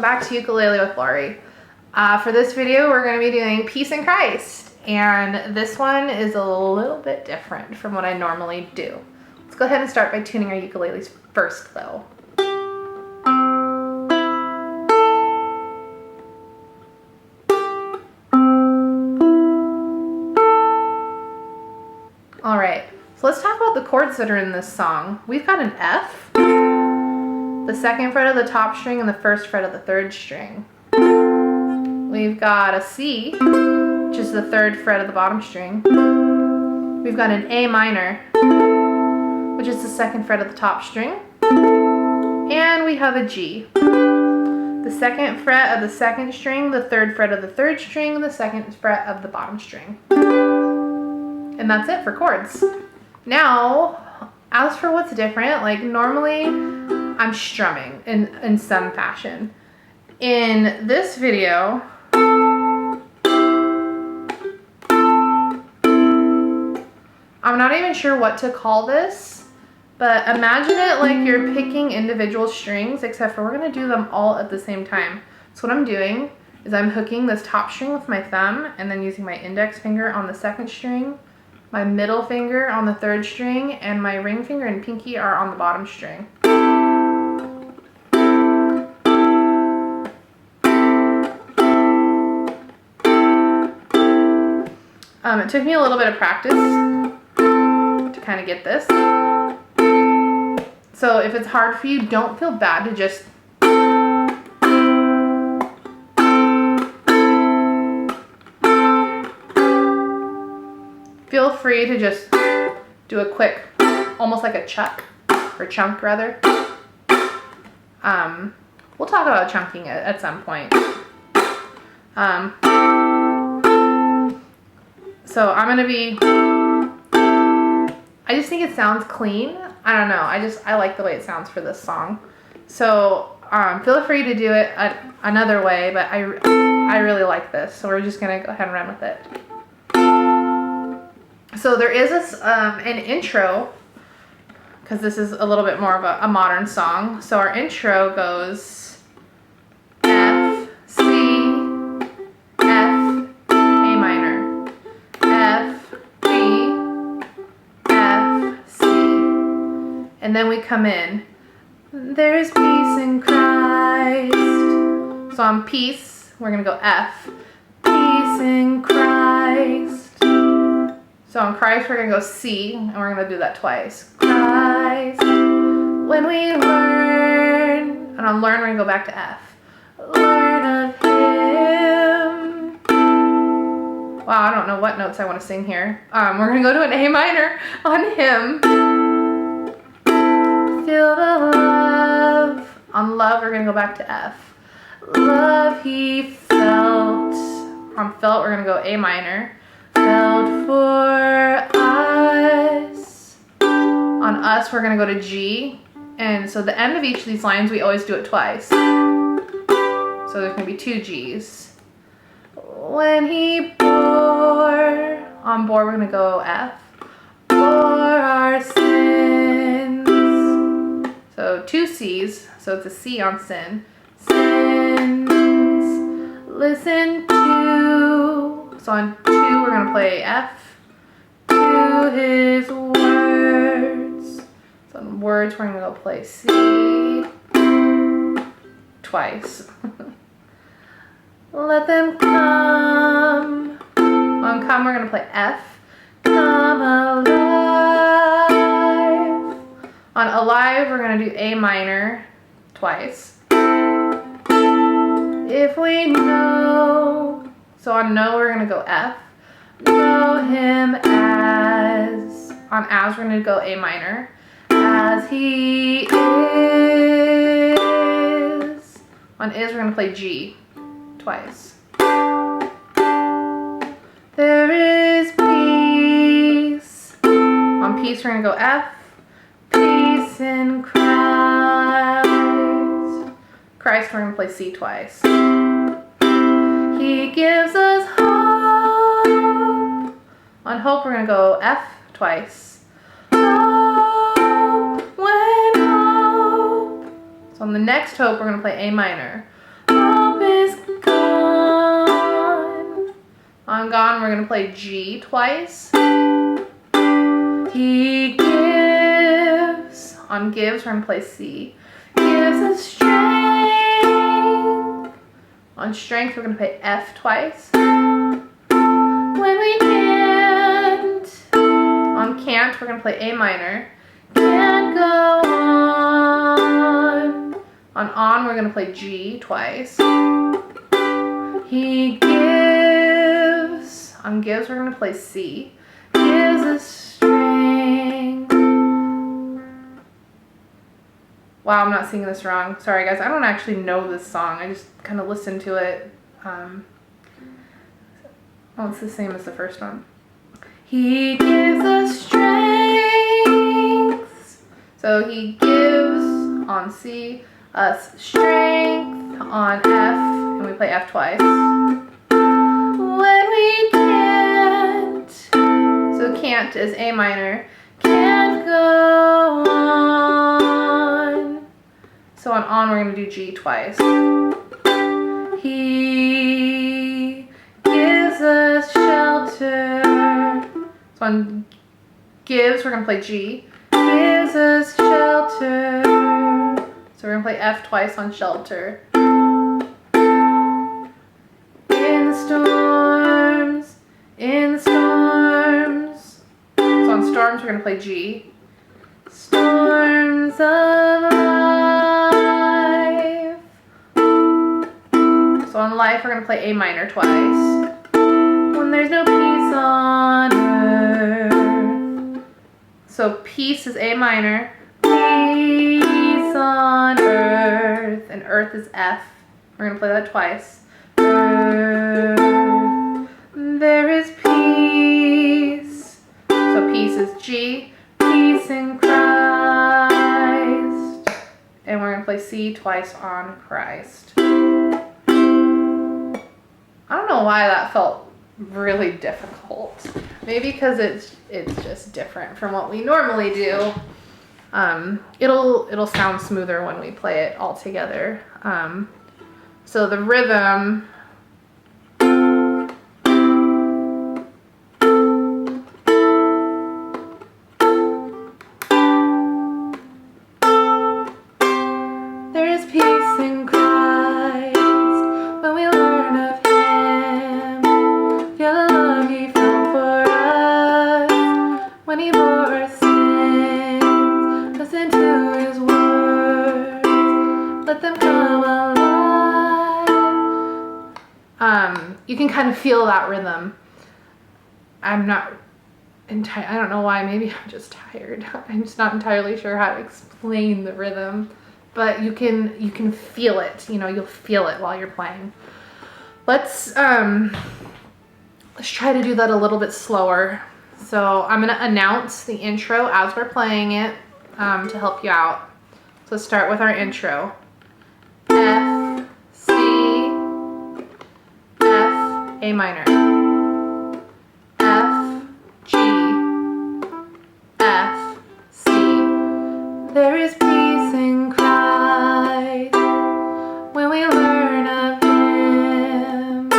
welcome back to Ukulele with Laurie. For this video, we're going to be doing Peace in Christ, and this one is a little bit different from what I normally do. Let's go ahead and start by tuning our ukuleles first, though. Alright, so let's talk about the chords that are in this song. We've got an F, the second fret of the top string, and the first fret of the third string. We've got a C, which is the third fret of the bottom string. We've got an A minor, which is the second fret of the top string. And we have a G, the second fret of the second string, the third fret of the third string, and the second fret of the bottom string. And that's it for chords. Now, as for what's different, like normally I'm strumming in some fashion. In this video, I'm not even sure what to call this, but imagine it like you're picking individual strings, except for we're gonna do them all at the same time. So what I'm doing is I'm hooking this top string with my thumb and then using my index finger on the second string, my middle finger on the third string, and my ring finger and pinky are on the bottom string. It took me a little bit of practice to kind of get this. So if it's hard for you, don't feel bad to just feel free to just do a quick, almost like a chuck, or chunk rather. We'll talk about chunking at some point. So I'm gonna be, I just think it sounds clean. I don't know, I like the way it sounds for this song. So feel free to do it another way, but I really like this. So we're just gonna go ahead and run with it. So there is an intro, because this is a little bit more of a modern song. So our intro goes F, C, F, A minor, F, G, F, C. And then we come in, there's peace in Christ. So on peace, we're going to go F, peace in Christ. So on Christ, we're going to go C, and we're going to do that twice. Christ, when we learn, and on learn, we're going to go back to F. Learn of Him. Wow, I don't know what notes I want to sing here. We're going to go to an A minor on Him. Feel the love. On love, we're going to go back to F. Love He felt. On felt, we're going to go A minor. Felt for us. On us, we're going to go to G. And so the end of each of these lines, we always do it twice. So there's going to be two Gs. When He bore. On bore, we're going to go F. For our sins. So two Cs. So it's a C on sin. Sins. Listen to. So on 2, we're going to play F, to His words. So on words, we're going to go play C twice. Let them come. On come, we're going to play F, come alive. On alive, we're going to do A minor twice. If we know. So on know, we're going to go F. Know Him as. On as, we're going to go A minor. As He is. On is, we're going to play G twice. There is peace. On peace, we're going to go F. Peace in Christ. Christ, we're going to play C twice. He gives us hope. On hope, we're going to go F twice. Hope, when hope. So on the next hope, we're going to play A minor. Hope On Gone, we're going to play G twice. He gives. On Gives, we're going to play C. Gives us strength. On Strength, we're going to play F twice. When we can't. On Can't, we're going to play A minor. Can't go on. On, we're going to play G twice. He gives. On Gives, we're going to play C. Gives us strength. Wow, I'm not singing this wrong. Sorry, guys. I don't actually know this song. I just kind of listened to it. Oh, it's the same as the first one. He gives us strength. So he gives on C, us strength on F, and we play F twice. When we can't, so can't is A minor, can't go on. So on we're going to do G twice. He gives us shelter. So on Gives, we're going to play G. Gives us shelter. So we're going to play F twice on Shelter. In the storms, in the storms. So on Storms, we're going to play G. Storms of life. So on Life, we're going to play A minor twice. When there's no peace on earth. So peace is A minor. Peace on earth. And earth is F. We're going to play that twice. Earth. There is peace. So peace is G. Peace in Christ. And we're going to play C twice on Christ. I don't know why that felt really difficult. Maybe because it's just different from what we normally do. It'll sound smoother when we play it all together. So the rhythm. There is peace in Christ when we learn of Him. Feel the love He felt for us when He bore our sins. Listen to His words, let them come alive. You can kind of feel that rhythm. I don't know why, maybe I'm just tired. I'm just not entirely sure how to explain the rhythm, but you can feel it. You'll feel it while you're playing. Let's try to do that a little bit slower. So I'm gonna announce the intro as we're playing it to help you out. So let's start with our intro. F, C, F, A minor. F, G, F, C. There is peace in Christ when we learn of Him.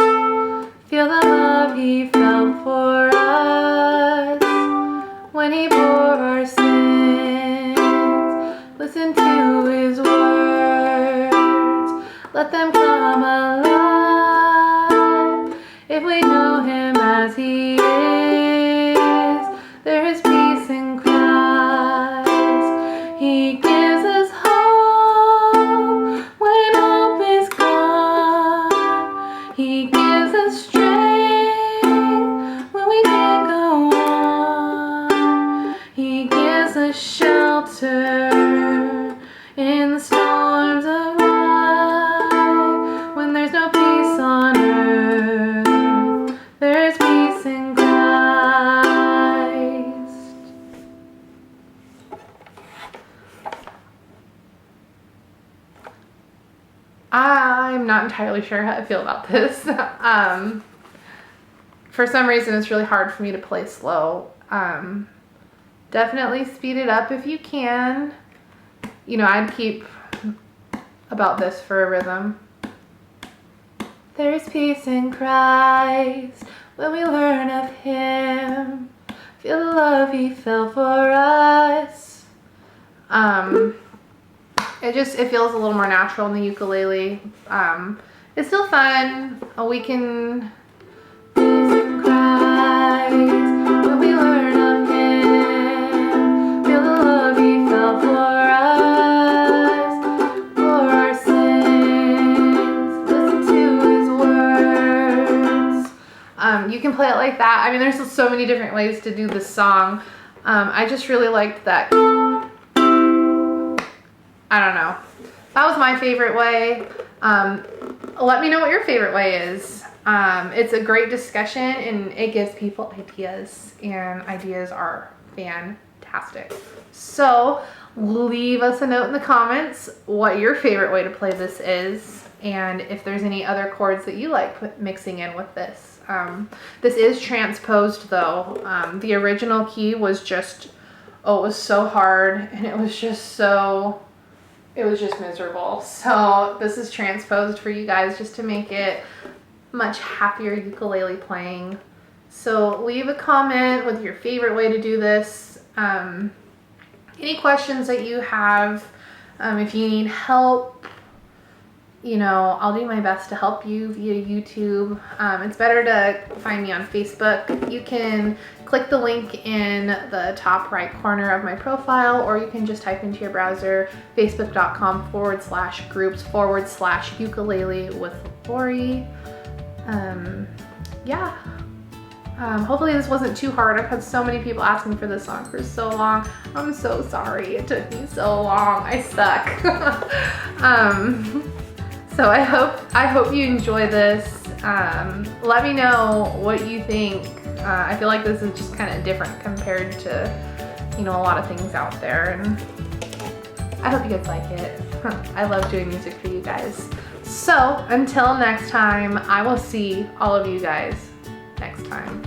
Feel the love He felt for us when He bore our sins. Listen to His words, let them come alive. If we know Him as He is, there is peace in Christ. He gives us hope when hope is gone. He gives us strength when we can't go on. He gives us shelter in the storms of life. When there's no peace on earth, there is peace in Christ. I'm not entirely sure how I feel about this. For some reason, it's really hard for me to play slow. Definitely speed it up if you can. I'd keep about this for a rhythm. There is peace in Christ when we learn of him. Feel the love he felt for us. It feels a little more natural in the ukulele. It's still fun. We can and cries when we learn of him. Feel the love he felt for us, for our sins. Listen to his words. You can play it like that. I mean, there's so many different ways to do this song. I just really liked that. I don't know. That was my favorite way. Let me know what your favorite way is. It's a great discussion and it gives people ideas, and ideas are fantastic. So leave us a note in the comments what your favorite way to play this is, and if there's any other chords that you like mixing in with this. This is transposed though. The original key was just, it was so hard, and it was just miserable. So this is transposed for you guys just to make it much happier ukulele playing. So leave a comment with your favorite way to do this. Any questions that you have, if you need help, you know, I'll do my best to help you via YouTube. It's better to find me on Facebook. You can click the link in the top right corner of my profile, or you can just type into your browser facebook.com/groups/ukulele with Laurie. Yeah. Hopefully this wasn't too hard. I've had so many people asking for this song for so long. I'm so sorry it took me so long. I suck. So I hope you enjoy this. Let me know what you think. I feel like this is just kind of different compared to, you know, a lot of things out there, and I hope you guys like it. I love doing music for you guys. So until next time, I will see all of you guys next time.